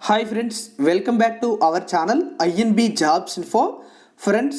Hi friends, welcome back to our channel INB Jobs Info. Friends,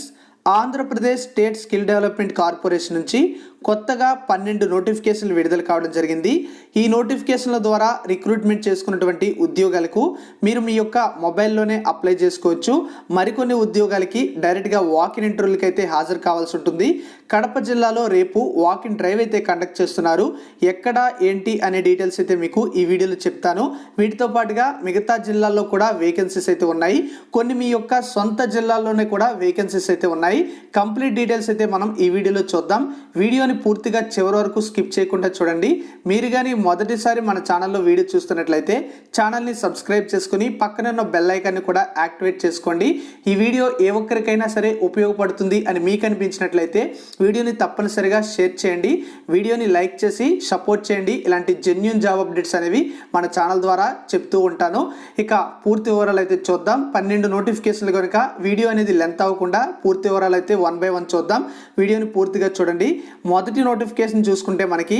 Andhra Pradesh state skill development corporation నుంచి కొత్తగా 12 నోటిఫికేషన్లు విడుదల కావడం జరిగింది. ఈ నోటిఫికేషన్ల ద్వారా రిక్రూట్మెంట్ చేసుకున్నటువంటి ఉద్యోగాలకు మీరు మీ యొక్క మొబైల్లోనే అప్లై చేసుకోవచ్చు. మరికొన్ని ఉద్యోగాలకి డైరెక్ట్గా వాక్ ఇన్ ఇంటర్వ్యూలకి అయితే హాజరు కావాల్సి ఉంటుంది. కడప జిల్లాలో రేపు వాక్ ఇన్ డ్రైవ్ అయితే కండక్ట్ చేస్తున్నారు. ఎక్కడ ఏంటి అనే డీటెయిల్స్ అయితే మీకు ఈ వీడియోలో చెప్తాను. వీటితో పాటుగా మిగతా జిల్లాల్లో కూడా వేకెన్సీస్ అయితే ఉన్నాయి. కొన్ని మీ యొక్క సొంత జిల్లాల్లోనే కూడా వేకెన్సీస్ అయితే ఉన్నాయి. కంప్లీట్ డీటెయిల్స్ అయితే మనం ఈ వీడియోలో చూద్దాం. వీడియోని పూర్తిగా చివరి వరకు స్కిప్ చేయకుండా చూడండి. మీరు కానీ మొదటిసారి మన ఛానల్లో వీడియో చూస్తున్నట్లయితే ఛానల్ని సబ్స్క్రైబ్ చేసుకుని పక్కనే ఉన్న బెల్ ఐకాన్ని కూడా యాక్టివేట్ చేసుకోండి. ఈ వీడియో ఏ ఒక్కరికైనా సరే ఉపయోగపడుతుంది అని మీకు అనిపించినట్లయితే వీడియోని తప్పనిసరిగా షేర్ చేయండి. వీడియోని లైక్ చేసి సపోర్ట్ చేయండి. ఇలాంటి జెన్యూన్ జాబ్ అప్డేట్స్ అనేవి మన ఛానల్ ద్వారా చెప్తూ ఉంటాను. ఇక పూర్తి వివరాలు అయితే చూద్దాం. 12 నోటిఫికేషన్లు కనుక వీడియో అనేది లెంత్ అవ్వకుండా పూర్తి వివరాలు అయితే 1 by 1 చూద్దాం. వీడియోని పూర్తిగా చూడండి. మొదటి నోటిఫికేషన్ చూసుకుంటే మనకి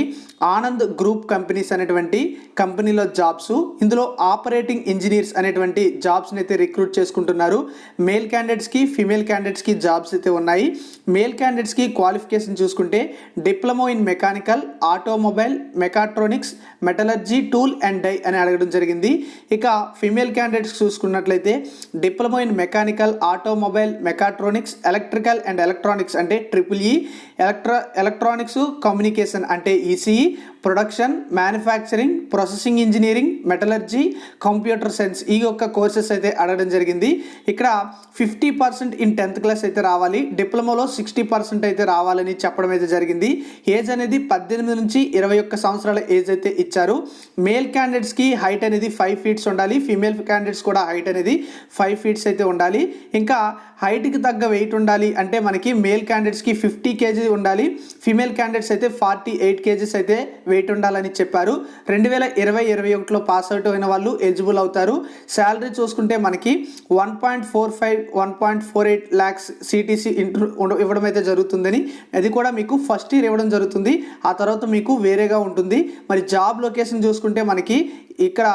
ఆనంద్ గ్రూప్ కంపెనీస్ అనేటువంటి కంపెనీలో జాబ్స్, ఇందులో ఆపరేటింగ్ ఇంజనీర్స్ అనేటువంటి జాబ్స్ని అయితే రిక్రూట్ చేసుకుంటున్నారు. మేల్ క్యాండిడేట్స్కి ఫీమేల్ క్యాండిడేట్స్కి జాబ్స్ అయితే ఉన్నాయి. మేల్ క్యాండిడేట్స్కి క్వాలిఫికేషన్ చూసుకుంటే diploma in mechanical, automobile, mechatronics, metallurgy, tool and die అని అడగడం జరిగింది. ఇక ఫీమేల్ క్యాండిడేట్స్ చూసుకున్నట్లయితే diploma in mechanical, automobile, mechatronics, electrical and electronics అంటే EEE, ఎలక్ట్రానిక్స్ కమ్యూనికేషన్ అంటే ECE, production, manufacturing, processing engineering, metallurgy, computer science ఈ యొక్క కోర్సెస్ అయితే అడగడం జరిగింది. ఇక్కడ 50% ఇన్ 10th క్లాస్ అయితే రావాలి. డిప్లొమాలో 60% అయితే రావాలని చెప్పడం అయితే జరిగింది. ఏజ్ అనేది 18 నుంచి 21 సంవత్సరాల ఏజ్ అయితే ఇచ్చారు. మేల్ క్యాండిడేట్స్కి హైట్ అనేది 5 feet ఉండాలి. ఫీమేల్ క్యాండిడేట్స్ కూడా హైట్ అనేది 5 feet అయితే ఉండాలి. ఇంకా హైట్కి తగ్గ వెయిట్ ఉండాలి అంటే మనకి మేల్ క్యాండిడేట్స్కి 50 kg ఉండాలి. ఫీమేల్ క్యాండిడేట్స్ అయితే 48 kgs అయితే వెయిట్ ఉండాలని చెప్పారు. 2020-21లో పాస్ అవుట్ అయిన వాళ్ళు ఎలిజిబుల్ అవుతారు. శాలరీ చూసుకుంటే మనకి 1.45-1.48 lakhs CTC ఇవ్వడం అయితే జరుగుతుందని, అది కూడా మీకు ఫస్ట్ ఇయర్ ఇవ్వడం జరుగుతుంది. ఆ తర్వాత మీకు వేరేగా ఉంటుంది. మరి జాబ్ లొకేషన్ చూసుకుంటే మనకి ఇక్కడ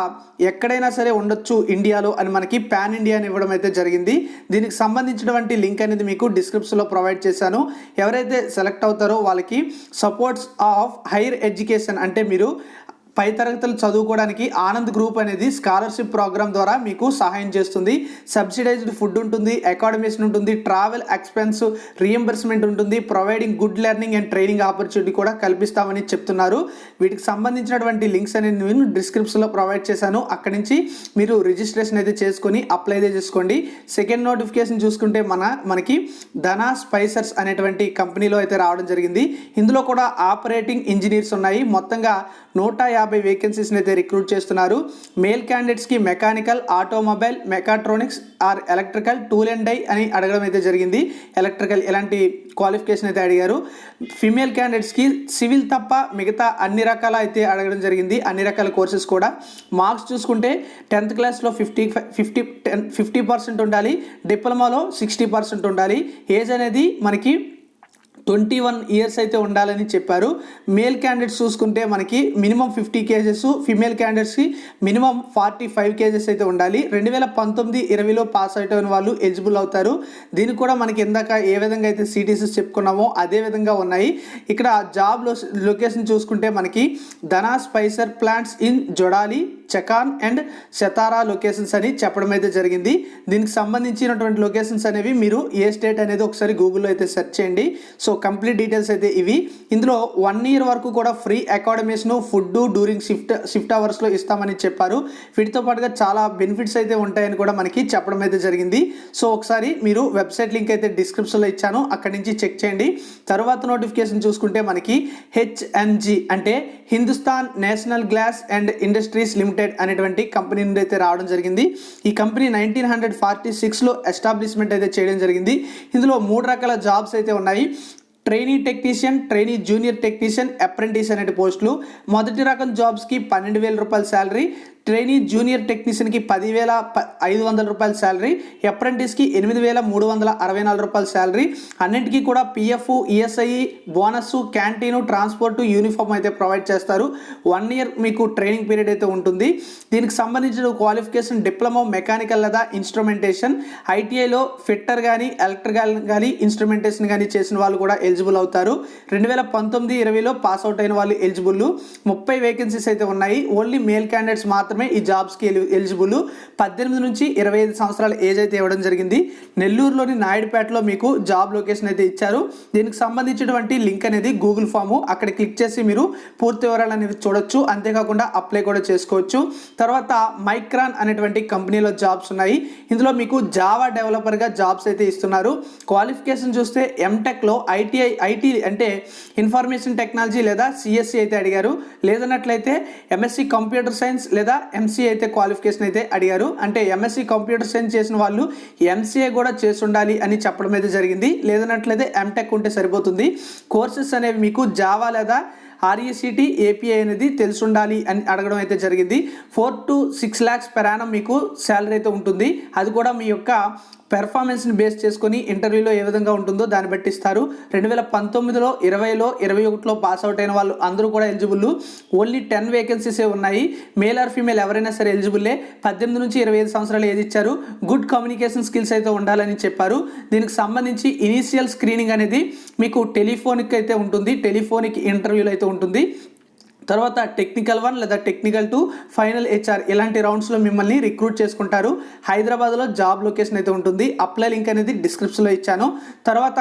ఎక్కడైనా సరే ఉండొచ్చు ఇండియాలో అని మనకి పాన్ ఇండియా అని ఇవ్వడం అయితే జరిగింది. దీనికి సంబంధించినటువంటి లింక్ అనేది మీకు డిస్క్రిప్షన్లో ప్రొవైడ్ చేశాను. ఎవరైతే సెలెక్ట్ అవుతారో వాళ్ళకి సపోర్ట్స్ ఆఫ్ హైయర్ ఎడ్యుకేషన్ అంటే మీరు పై తరగతులు చదువుకోవడానికి ఆనంద్ గ్రూప్ అనేది స్కాలర్షిప్ ప్రోగ్రామ్ ద్వారా మీకు సహాయం చేస్తుంది. సబ్సిడైజ్డ్ ఫుడ్ ఉంటుంది, అకామిడేషన్ ఉంటుంది, ట్రావెల్ ఎక్స్పెన్స్ రీఎంబర్స్మెంట్ ఉంటుంది, providing good learning and training opportunity కూడా కల్పిస్తామని చెప్తున్నారు. వీటికి సంబంధించినటువంటి లింక్స్ అనేది నేను డిస్క్రిప్షన్లో ప్రొవైడ్ చేశాను. అక్కడి నుంచి మీరు రిజిస్ట్రేషన్ అయితే చేసుకొని అప్లై అయితే చేసుకోండి. సెకండ్ నోటిఫికేషన్ చూసుకుంటే మనకి ధనా స్పైసర్స్ అనేటువంటి కంపెనీలో అయితే రావడం జరిగింది. ఇందులో కూడా ఆపరేటింగ్ ఇంజనీర్స్ ఉన్నాయి. మొత్తంగా 150 వేకెన్సీస్ని అయితే రిక్రూట్ చేస్తున్నారు. మేల్ క్యాండిడేట్స్కి mechanical, automobile, mechatronics or electrical, tool and die అని అడగడం అయితే జరిగింది. ఎలక్ట్రికల్ ఇలాంటి క్వాలిఫికేషన్ అయితే అడిగారు. ఫీమేల్ క్యాండిడేట్స్కి సివిల్ తప్ప మిగతా అన్ని రకాల అయితే అడగడం జరిగింది. అన్ని రకాల కోర్సెస్ కూడా. మార్క్స్ చూసుకుంటే 10th క్లాస్లో 50% ఉండాలి. డిప్లొమాలో 60% ఉండాలి. ఏజ్ అనేది మనకి 21 years అయితే ఉండాలని చెప్పారు. మేల్ క్యాండిడేట్స్ చూసుకుంటే మనకి మినిమం 50 kgs, ఫీమేల్ క్యాండిడేట్స్కి మినిమం 45 kgs అయితే ఉండాలి. 2019-20లో పాస్ అవుట్ అయిన వాళ్ళు ఎలిజిబుల్ అవుతారు. దీనికి కూడా మనకి ఇందాక ఏ విధంగా అయితే CTCs చెప్పుకున్నామో అదే విధంగా ఉన్నాయి. ఇక్కడ జాబ్ లొకేషన్ చూసుకుంటే మనకి Dhana స్పైసర్ plants in జొడాలి, చకాన్ and శతారా locations అని చెప్పడం అయితే జరిగింది. దీనికి సంబంధించినటువంటి లొకేషన్స్ అనేవి మీరు ఏ స్టేట్ అనేది ఒకసారి గూగుల్లో అయితే సెర్చ్ చేయండి. సో కంప్లీట్ డీటెయిల్స్ అయితే ఇవి. ఇందులో 1 year వరకు కూడా free accommodation, food during shift అవర్స్లో ఇస్తామని చెప్పారు. వీటితో పాటుగా చాలా బెనిఫిట్స్ అయితే ఉంటాయని కూడా మనకి చెప్పడం అయితే జరిగింది. సో ఒకసారి మీరు వెబ్సైట్ లింక్ అయితే డిస్క్రిప్షన్లో ఇచ్చాను, అక్కడి నుంచి చెక్ చేయండి. తర్వాత నోటిఫికేషన్ చూసుకుంటే మనకి HNG అంటే Hindustan national glass and industries limited అనేటువంటి కంపెనీ నుండి అయితే రావడం జరిగింది. ఈ కంపెనీ 1946లో ఎస్టాబ్లిష్మెంట్ అయితే చేయడం జరిగింది. ఇందులో 3 రకాల జాబ్స్ అయితే ఉన్నాయి. Trainee technician, trainee junior technician, apprentice అనే పోస్టులు. మొదటి రకం జాబ్స్కి 12,000 రూపాయల శాలరీ, ట్రైనీ జూనియర్ టెక్నీషియన్కి 10,500 రూపాయల శాలరీ, అప్రెంటిస్కి 8,364 రూపాయల శాలరీ. అన్నింటికీ కూడా PF, ESI, bonus, canteen, transport, uniform అయితే ప్రొవైడ్ చేస్తారు. 1 ఇయర్ మీకు ట్రైనింగ్ పీరియడ్ అయితే ఉంటుంది. దీనికి సంబంధించిన క్వాలిఫికేషన్ డిప్లొమా మెకానికల్ లేదా ఇన్స్ట్రుమెంటేషన్, ఐటీఐలో ఫిట్టర్ కానీ ఎలక్ట్రికల్ కానీ ఇన్స్ట్రుమెంటేషన్ కానీ చేసిన వాళ్ళు కూడా ఎలిజిబుల్ అవుతారు. 2019-20లో పాస్ అవుట్ అయిన వాళ్ళు ఎలిజిబుల్. 30 వేకెన్సీస్ అయితే ఉన్నాయి. ఓన్లీ మేల్ క్యాండిడేట్స్ మాత్రమే ఈ జాబ్స్కి ఎలిజిబుల్. 18 నుంచి 25 సంవత్సరాల ఏజ్ అయితే ఇవ్వడం జరిగింది. నెల్లూరులోని నాయుడుపేటలో మీకు జాబ్ లొకేషన్ అయితే ఇచ్చారు. దీనికి సంబంధించినటువంటి లింక్ అనేది గూగుల్ ఫామ్, అక్కడ క్లిక్ చేసి మీరు పూర్తి వివరాలు అనేవి చూడొచ్చు. అంతేకాకుండా అప్లై కూడా చేసుకోవచ్చు. తర్వాత మైక్రాన్ అనేటువంటి కంపెనీలో జాబ్స్ ఉన్నాయి. ఇందులో మీకు జావా డెవలపర్గా జాబ్స్ అయితే ఇస్తున్నారు. క్వాలిఫికేషన్ చూస్తే ఎంటెక్లో ఐటీ అంటే ఇన్ఫర్మేషన్ టెక్నాలజీ లేదా సిఎస్సి అయితే అడిగారు. లేదన్నట్లయితే ఎంఎస్సి కంప్యూటర్ సైన్స్ లేదా ఎంసీఏ అయితే క్వాలిఫికేషన్ అయితే అడిగారు. అంటే ఎంఎస్సి కంప్యూటర్ సైన్స్ చేసిన వాళ్ళు ఎంసీఏ కూడా చేసి ఉండాలి అని చెప్పడం అయితే జరిగింది. లేదన్నట్లయితే ఎంటెక్ ఉంటే సరిపోతుంది. కోర్సెస్ అనేవి మీకు జావా లేదా ఆర్ఈసిటీ ఏపీఐ అనేది తెలిసి ఉండాలి అని అడగడం అయితే జరిగింది. 4 to 6 lakhs per annum మీకు శాలరీ అయితే ఉంటుంది. అది కూడా మీ యొక్క పెర్ఫార్మెన్స్ని బేస్ చేసుకొని ఇంటర్వ్యూలో ఏ విధంగా ఉంటుందో దాన్ని బట్టి ఇస్తారు. 2019లో 20లో 21లో పాస్ అవుట్ అయిన వాళ్ళు అందరూ కూడా ఎలిజిబుల్. ఓన్లీ 10 వేకెన్సీసే ఉన్నాయి. మేల్ ఆర్ ఫీమేల్ ఎవరైనా సరే ఎలిజిబుల్లే. 18 నుంచి 25 సంవత్సరాలు ఏది ఇచ్చారు. గుడ్ కమ్యూనికేషన్ స్కిల్స్ అయితే ఉండాలని చెప్పారు. దీనికి సంబంధించి ఇనీషియల్ స్క్రీనింగ్ అనేది మీకు టెలిఫోనిక్ అయితే ఉంటుంది. టెలిఫోనిక్ ఇంటర్వ్యూలో అయితే ఉంటుంది. తర్వాత టెక్నికల్ 1 లేదా టెక్నికల్ 2, ఫైనల్ హెచ్ఆర్ ఇలాంటి రౌండ్స్లో మిమ్మల్ని రిక్రూట్ చేసుకుంటారు. హైదరాబాద్లో జాబ్ లొకేషన్ అయితే ఉంటుంది. అప్లై లింక్ అనేది డిస్క్రిప్షన్లో ఇచ్చాను. తర్వాత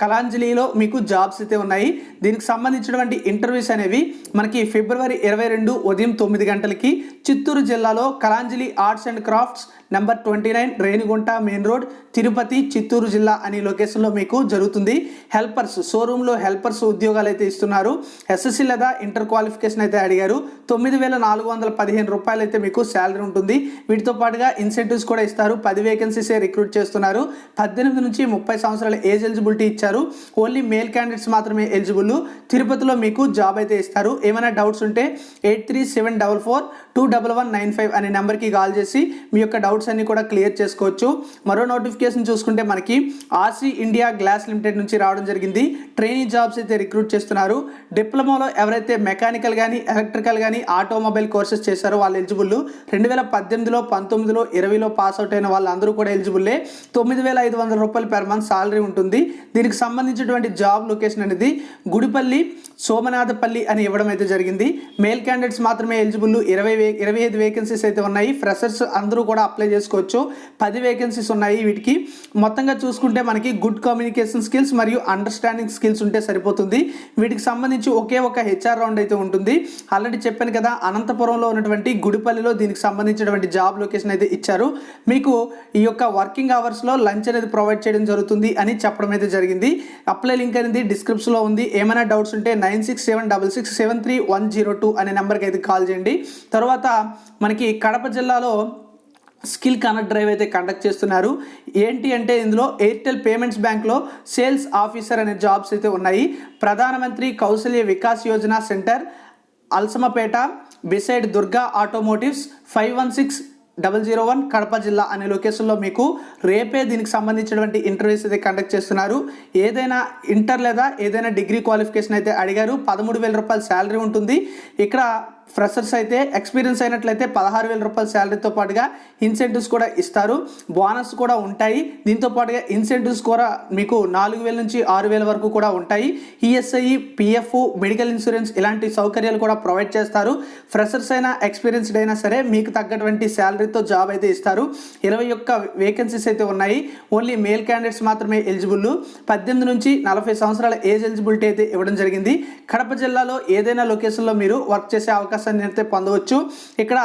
కలాంజలిలో మీకు జాబ్స్ అయితే ఉన్నాయి. దీనికి సంబంధించినటువంటి ఇంటర్వ్యూస్ అనేవి మనకి ఫిబ్రవరి 22 ఉదయం 9 గంటలకి చిత్తూరు జిల్లాలో Kalanjali arts and crafts number 29 Renigunta main road, Tirupati, Chittoor జిల్లా అనే లొకేషన్లో మీకు జరుగుతుంది. హెల్పర్స్ షోరూంలో హెల్పర్స్ ఉద్యోగాలు అయితే ఇస్తున్నారు. ఎస్ఎస్సి లేదా ఇంటర్ క్వాలిఫికేషన్ అయితే అడిగారు. 9,415 రూపాయలు అయితే మీకు శాలరీ ఉంటుంది. వీటితో పాటుగా ఇన్సెంటివ్స్ కూడా ఇస్తారు. 10 వేకెన్సీసే రిక్రూట్ చేస్తున్నారు. 18 నుంచి 30 సంవత్సరాల ఏజ్ ఎలిజిబిలిటీ ఇచ్చారు. ఓన్లీ మేల్ క్యాండిడేట్స్ మాత్రమే ఎలిజిబుల్. తిరుపతిలో మీకు జాబ్ అయితే ఇస్తారు. ఏమైనా డౌట్స్ ఉంటే 8374421195 అనే నెంబర్కి కాల్ చేసి మీ యొక్క డౌట్స్ అన్ని కూడా క్లియర్ చేసుకోవచ్చు. మరో నోటిఫికేషన్ చూసుకుంటే మనకి ఆర్సీ ఇండియా గ్లాస్ లిమిటెడ్ నుంచి రావడం జరిగింది. ట్రైనింగ్ జాబ్స్ అయితే రిక్రూట్ చేస్తున్నారు. డిప్లొమాలో ఎవరైతే మెకానికల్ కానీ ఎలక్ట్రికల్ కానీ ఆటోమొబైల్ కోర్సెస్ చేశారో వాళ్ళు ఎలిజిబుల్. 2018లో 19లో 20లో పాస్ అవుట్ అయిన వాళ్ళందరూ కూడా ఎలిజిబుల్లే. 9,500 రూపాయలు per month సాలరీ ఉంటుంది. దీనికి సంబంధించినటువంటి జాబ్ లొకేషన్ అనేది గుడిపల్లి, సోమనాథపల్లి అని ఇవ్వడం అయితే జరిగింది. మేల్ క్యాండిడేట్స్ మాత్రమే ఎలిజిబుల్. 25 వేకెన్సీస్ అయితే ఉన్నాయి. ఫ్రెషర్స్ అందరూ కూడా అప్లై చేసుకోవచ్చు. 10 వేకెన్సీస్ ఉన్నాయి. వీటికి మొత్తంగా చూసుకుంటే మనకి గుడ్ కమ్యూనికేషన్ స్కిల్స్ మరియు అండర్స్టాండింగ్ స్కిల్స్ ఉంటే సరిపోతుంది. వీటికి సంబంధించి ఒకే ఒక హెచ్ఆర్ రౌండ్ అయితే ఉంటుంది. ఆల్రెడీ చెప్పాను కదా, అనంతపురంలో ఉన్నటువంటి గుడిపల్లిలో దీనికి సంబంధించినటువంటి జాబ్ లొకేషన్ అయితే ఇచ్చారు. మీకు ఈ యొక్క వర్కింగ్ అవర్స్లో లంచ్ అనేది ప్రొవైడ్ చేయడం జరుగుతుంది అని చెప్పడం అయితే జరిగింది. అప్లై లింక్ అనేది డిస్క్రిప్షన్లో ఉంది. ఏమైనా డౌట్స్ ఉంటే 9676673102 అనే నెంబర్కి అయితే కాల్ చేయండి. తర్వాత మనకి కడప జిల్లాలో స్కిల్ కనెక్ట్ డ్రైవ్ అయితే కండక్ట్ చేస్తున్నారు. ఏంటి అంటే ఇందులో ఎయిర్టెల్ పేమెంట్స్ బ్యాంక్లో సేల్స్ ఆఫీసర్ అనే జాబ్స్ అయితే ఉన్నాయి. Pradhan Mantri Kaushalya Vikas Yojana center, Alsamapeta, beside Durga automotives, 516001 Kadapa జిల్లా అనే లొకేషన్లో మీకు రేపే దీనికి సంబంధించినటువంటి ఇంటర్వ్యూస్ అయితే కండక్ట్ చేస్తున్నారు. ఏదైనా ఇంటర్ లేదా ఏదైనా డిగ్రీ క్వాలిఫికేషన్ అయితే అడిగారు. 13,000 రూపాయల శాలరీ ఉంటుంది. ఇక్కడ ఫ్రెషర్స్ అయితే ఎక్స్పీరియన్స్ అయినట్లయితే 16,000 రూపాయల శాలరీతో పాటుగా ఇన్సెంటివ్స్ కూడా ఇస్తారు. బోనస్ కూడా ఉంటాయి. దీంతో పాటుగా ఇన్సెంటివ్స్ కూడా మీకు 4,000 నుంచి 6,000 వరకు కూడా ఉంటాయి. ఈఎస్ఐ, పిఎఫ్, మెడికల్ ఇన్సూరెన్స్ ఇలాంటి సౌకర్యాలు కూడా ప్రొవైడ్ చేస్తారు. ఫ్రెషర్స్ అయినా ఎక్స్పీరియన్స్డ్ అయినా సరే మీకు తగ్గటువంటి శాలరీతో జాబ్ అయితే ఇస్తారు. 21 వేకెన్సీస్ అయితే ఉన్నాయి. ఓన్లీ మేల్ క్యాండిడేట్స్ మాత్రమే ఎలిజిబుల్. 18 నుంచి 40 సంవత్సరాల ఏజ్ ఎలిజిబిలిటీ అయితే ఇవ్వడం జరిగింది. కడప జిల్లాలో ఏదైనా లొకేషన్లో మీరు వర్క్ చేసే అవకాశం అయితే పొందవచ్చు. ఇక్కడ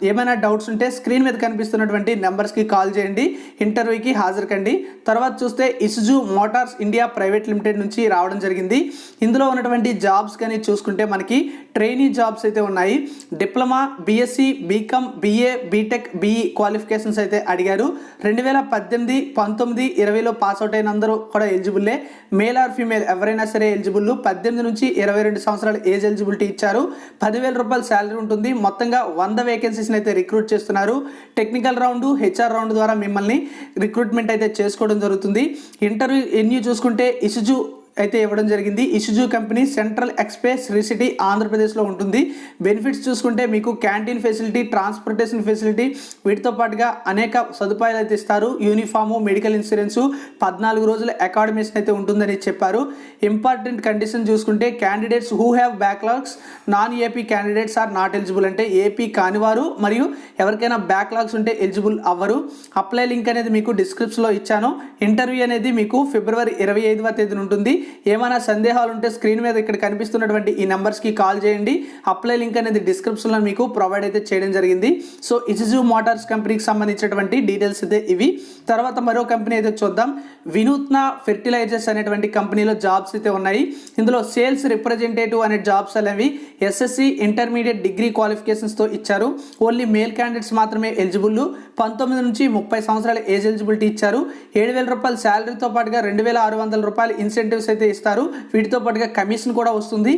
ఏమైనా డౌట్స్ ఉంటే స్క్రీన్ మీద కనిపిస్తున్నటువంటి నెంబర్స్కి కాల్ చేయండి. ఇంటర్వ్యూకి హాజరు కండి. తర్వాత చూస్తే Isuzu Motors India private limited నుంచి రావడం జరిగింది. ఇందులో ఉన్నటువంటి జాబ్స్ కానీ చూసుకుంటే మనకి ట్రైనీ జాబ్స్ అయితే ఉన్నాయి. Diploma, BSc, BCom, BA, BTech, BE qualifications అయితే అడిగారు. 2018, 19, 20లో పాస్ అవుట్ అయిన అందరూ కూడా ఎలిజిబుల్లే. మేల్ ఆర్ ఫీమేల్ ఎవరైనా సరే ఎలిజిబుల్. 18 నుంచి 22 సంవత్సరాల ఏజ్ ఎలిజిబిలిటీ ఇచ్చారు. 10,000 రూపాయల రూపాయల శాలరీ ఉంటుంది. మొత్తంగా 100 వేకెన్సీస్ని అయితే రిక్రూట్ చేస్తున్నారు. టెక్నికల్ రౌండ్, హెచ్ఆర్ రౌండ్ ద్వారా మిమ్మల్ని రిక్రూట్మెంట్ అయితే చేసుకోవడం జరుగుతుంది. ఇంటర్వ్యూ చూసుకుంటే ఇసుజు అయితే ఇవ్వడం జరిగింది. Isuzu company central express Sri city ఆంధ్రప్రదేశ్లో ఉంటుంది. బెనిఫిట్స్ చూసుకుంటే మీకు క్యాంటీన్ ఫెసిలిటీ, ట్రాన్స్పోర్టేషన్ ఫెసిలిటీ, వీటితో పాటుగా అనేక సదుపాయాలు అయితే ఇస్తారు. యూనిఫాము, మెడికల్ ఇన్సూరెన్సు, 14 రోజుల అకాడమీషన్ అయితే ఉంటుందని చెప్పారు. ఇంపార్టెంట్ కండిషన్ చూసుకుంటే candidates who have backlogs, non AP candidates are not eligible, అంటే ఏపీ కానివారు మరియు ఎవరికైనా బ్యాక్లాగ్స్ ఉంటే ఎలిజిబుల్ అవ్వరు. అప్లై లింక్ అనేది మీకు డిస్క్రిప్షన్లో ఇచ్చాను. ఇంటర్వ్యూ అనేది మీకు ఫిబ్రవరి 25వ తేదీన ఉంటుంది. ఏమైనా సందేహాలు ఉంటే స్క్రీన్ మీద ఇక్కడ కనిపిస్తున్నటువంటి ఈ నెంబర్స్కి కాల్ చేయండి. అప్లై లింక్ అనేది డిస్క్రిప్షన్లో మీకు ప్రొవైడ్ అయితే చేయడం జరిగింది. సో ఇసుజు మోటార్స్ కంపెనీకి సంబంధించినటువంటి డీటెయిల్స్ అయితే ఇవి. తర్వాత మరో కంపెనీ అయితే చూద్దాం. వినూత్న ఫెర్టిలైజర్స్ అనేటువంటి కంపెనీలో జాబ్స్ అయితే ఉన్నాయి. ఇందులో సేల్స్ రిప్రజెంటేటివ్ అనే జాబ్స్ అనేవి ఎస్ఎస్సి ఇంటర్మీడియట్ డిగ్రీ క్వాలిఫికేషన్స్తో ఇచ్చారు. ఓన్లీ మేల్ క్యాండిడేట్స్ మాత్రమే ఎలిజిబుల్. 19 నుంచి 30 సంవత్సరాల ఏజ్ ఎలిజిబిలిటీ ఇచ్చారు. 7,000 రూపాయల శాలరీతో పాటుగా 2,600 రూపాయల ఇన్సెంటివ్స్ అయితే ఇస్తారు. వీటితో పాటుగా కమిషన్ కూడా వస్తుంది.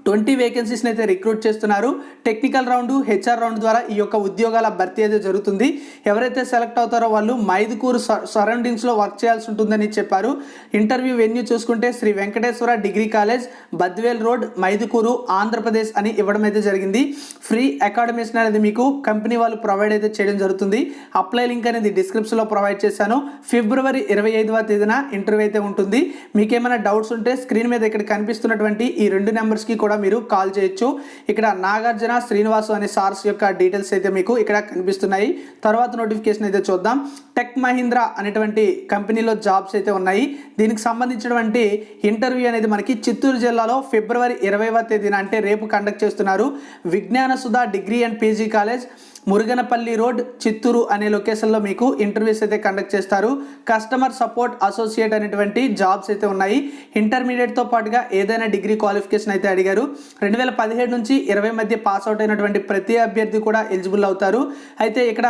20 వేకెన్సీస్ని అయితే రిక్రూట్ చేస్తున్నారు. టెక్నికల్ రౌండ్, హెచ్ఆర్ రౌండ్ ద్వారా ఈ యొక్క ఉద్యోగాల భర్తీ అయితే జరుగుతుంది. ఎవరైతే సెలెక్ట్ అవుతారో వాళ్ళు మైదుకూరు సరౌండింగ్స్లో వర్క్ చేయాల్సి ఉంటుందని చెప్పారు. ఇంటర్వ్యూ వెన్యూ చూసుకుంటే Sri Venkateswara degree college, Badvel road, Mydukur, Andhra Pradesh అని ఇవ్వడం అయితే జరిగింది. ఫ్రీ అకాడమీషన్ అనేది మీకు కంపెనీ వాళ్ళు ప్రొవైడ్ అయితే చేయడం జరుగుతుంది. అప్లై లింక్ అనేది డిస్క్రిప్షన్లో ప్రొవైడ్ చేశాను. ఫిబ్రవరి 25వ తేదీన ఇంటర్వ్యూ అయితే ఉంటుంది. మీకు ఏమైనా డౌట్స్ ఉంటే స్క్రీన్ మీద ఇక్కడ కనిపిస్తున్నటువంటి ఈ 2 నెంబర్స్కి కూడా మీరు కాల్ చేయొచ్చు. ఇక్కడ నాగార్జున, శ్రీనివాసు అనే సార్స్ యొక్క డీటెయిల్స్ అయితే మీకు ఇక్కడ కనిపిస్తున్నాయి. తర్వాత నోటిఫికేషన్ అయితే చూద్దాం. టెక్ మహీంద్రా అనేటువంటి కంపెనీలో జాబ్స్ అయితే ఉన్నాయి. దీనికి సంబంధించినటువంటి ఇంటర్వ్యూ అనేది మనకి చిత్తూరు జిల్లాలో ఫిబ్రవరి 20వ తేదీన అంటే రేపు కండక్ట్ చేస్తున్నారు. Vignana Sudha degree and PG college, Muruganapalli road, Chittoor అనే లొకేషన్లో మీకు ఇంటర్వ్యూస్ అయితే కండక్ట్ చేస్తారు. కస్టమర్ సపోర్ట్ అసోసియేట్ అనేటువంటి జాబ్స్ అయితే ఉన్నాయి. ఇంటర్మీడియట్తో పాటుగా ఏదైనా డిగ్రీ క్వాలిఫికేషన్ అయితే అడిగారు. 2017 నుంచి 20 మధ్య పాస్ అవుట్ అయినటువంటి ప్రతి అభ్యర్థి కూడా ఎలిజిబుల్ అవుతారు. అయితే ఇక్కడ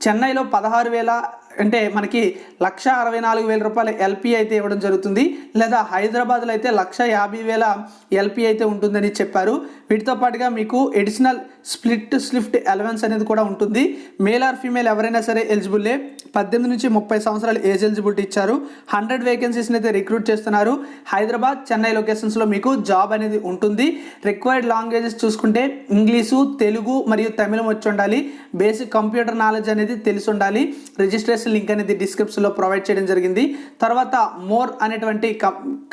చెన్నైలో 16,000 అంటే మనకి 1,64,000 రూపాయల ఎల్పీ అయితే ఇవ్వడం జరుగుతుంది. లేదా హైదరాబాద్లో అయితే 1,50,000 ఎల్పీ అయితే ఉంటుందని చెప్పారు. వీటితో పాటుగా మీకు ఎడిషనల్ స్ప్లిట్ అలవెన్స్ అనేది కూడా ఉంటుంది. మేల్ ఆర్ ఫీమేల్ ఎవరైనా సరే ఎలిజిబుల్లే. 18 నుంచి 30 సంవత్సరాలు ఏజ్ ఎలిజిబిలిటీ ఇచ్చారు. 100 వేకెన్సీస్ని అయితే రిక్రూట్ చేస్తున్నారు. హైదరాబాద్, చెన్నై లొకేషన్స్లో మీకు జాబ్ అనేది ఉంటుంది. రిక్వైర్డ్ లాంగ్వేజెస్ చూసుకుంటే ఇంగ్లీషు, తెలుగు మరియు తమిళం వచ్చి ఉండాలి. బేసిక్ కంప్యూటర్ నాలెడ్జ్ అనేది తెలిసి ఉండాలి. రిజిస్ట్రేషన్ లింక్ అనేది డిస్క్రిప్షన్లో ప్రొవైడ్ చేయడం జరిగింది. తర్వాత మోర్ అనేటువంటి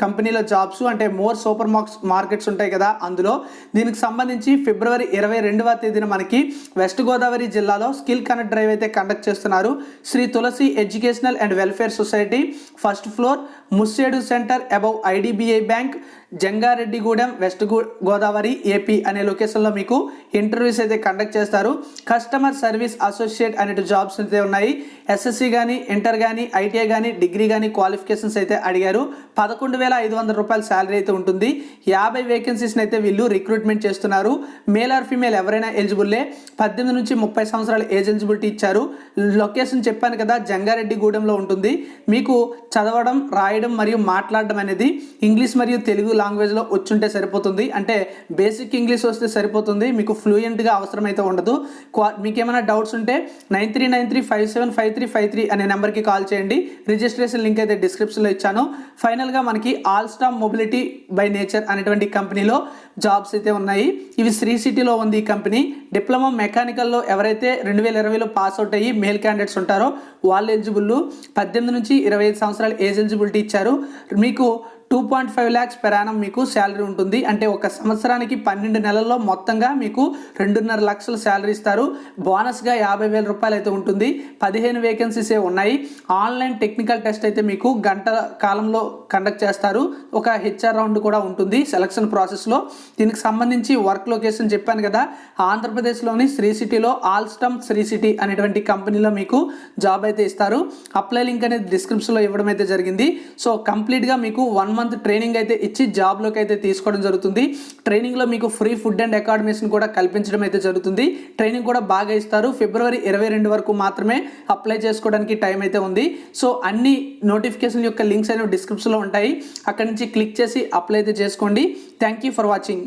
కంపెనీలో జాబ్స్ అంటే మోర్ సూపర్ మార్కెట్స్ ఉంటాయి కదా, అందులో దీనికి సంబంధించి ఫిబ్రవరి 22వ తేదీన మనకి వెస్ట్ గోదావరి జిల్లాలో స్కిల్ కనెక్ట్ డ్రైవ్ అయితే కండక్ట్ చేస్తున్నారు. Sri Tulasi educational and welfare society, first floor, Mussedu center above IDBI bank, Jangareddygudem, west Godavari, AP అనే లొకేషన్లో మీకు ఇంటర్వ్యూస్ అయితే కండక్ట్ చేస్తారు. కస్టమర్ సర్వీస్ అసోసియేట్ అనే జాబ్స్ అయితే ఉన్నాయి. ఎస్ఎస్సి కానీ, ఇంటర్ కానీ, ఐటీఐ కానీ, డిగ్రీ కానీ క్వాలిఫికేషన్స్ అయితే అడిగారు. 11,500 రూపాయల శాలరీ అయితే ఉంటుంది. 50 వేకెన్సీస్ని అయితే వీళ్ళు రిక్రూట్మెంట్ చేస్తున్నారు. మేల్ ఆర్ ఫీమేల్ ఎవరైనా ఎలిజిబుల్లే. 18 నుంచి 30 సంవత్సరాల ఏజ్ ఎలిజిబిలిటీ ఇచ్చారు. లొకేషన్ చెప్పాను కదా, జంగారెడ్డిగూడెంలో ఉంటుంది. మీకు చదవడం, రాయడం మరియు మాట్లాడడం అనేది ఇంగ్లీష్ మరియు తెలుగు లాంగ్వేజ్లో వచ్చుంటే సరిపోతుంది. అంటే బేసిక్ ఇంగ్లీష్ వస్తే సరిపోతుంది, మీకు ఫ్లూయెంట్గా అవసరం అయితే ఉండదు. మీకు ఏమైనా డౌట్స్ ఉంటే 9393575353 అనే నెంబర్కి కాల్ చేయండి. రిజిస్ట్రేషన్ లింక్ అయితే డిస్క్రిప్షన్లో ఇచ్చాను. ఫైనల్గా మనకి ఆల్స్టామ్ మొబిలిటీ బై నేచర్ అనేటువంటి కంపెనీలో జాబ్స్ అయితే ఉన్నాయి. ఇవి శ్రీ సిటీలో ఉంది ఈ కంపెనీ. డిప్లొమా మెకానికల్లో ఎవరైతే 2020లో పాస్ అవుట్ అయ్యి మేల్ క్యాండిడేట్స్ ఉంటారో వాళ్ళు ఎలిజిబుల్. 18 నుంచి 25 సంవత్సరాల ఏజ్ ఎలిజిబిలిటీ ఇచ్చారు. మీకు 2.5 lakhs per annum మీకు శాలరీ ఉంటుంది. అంటే ఒక సంవత్సరానికి 12 నెలల్లో మొత్తంగా మీకు 2.5 లక్షల శాలరీ ఇస్తారు. బోనస్గా 50,000 రూపాయలు అయితే ఉంటుంది. 15 వేకెన్సీసే ఉన్నాయి. ఆన్లైన్ టెక్నికల్ టెస్ట్ అయితే మీకు గంట కాలంలో కండక్ట్ చేస్తారు. ఒక హెచ్ఆర్ రౌండ్ కూడా ఉంటుంది సెలక్షన్ ప్రాసెస్లో. దీనికి సంబంధించి వర్క్ లొకేషన్ చెప్పాను కదా, ఆంధ్రప్రదేశ్లోని శ్రీ సిటీలో ఆల్స్టమ్ శ్రీ సిటీ అనేటువంటి కంపెనీలో మీకు జాబ్ అయితే ఇస్తారు. అప్లై లింక్ అనేది డిస్క్రిప్షన్లో ఇవ్వడం అయితే జరిగింది. సో కంప్లీట్గా మీకు 1 month ట్రైనింగ్ అయితే ఇచ్చి జాబ్లోకి అయితే తీసుకోవడం జరుగుతుంది. ట్రైనింగ్లో మీకు ఫ్రీ ఫుడ్ అండ్ అకామిడేషన్ కూడా కల్పించడం అయితే జరుగుతుంది. ట్రైనింగ్ కూడా బాగా ఇస్తారు. ఫిబ్రవరి 22 వరకు మాత్రమే అప్లై చేసుకోవడానికి టైం అయితే ఉంది. సో అన్ని నోటిఫికేషన్ యొక్క లింక్స్ అనేవి డిస్క్రిప్షన్లో ఉంటాయి. అక్కడి నుంచి క్లిక్ చేసి అప్లై అయితే చేసుకోండి. Thank you for watching.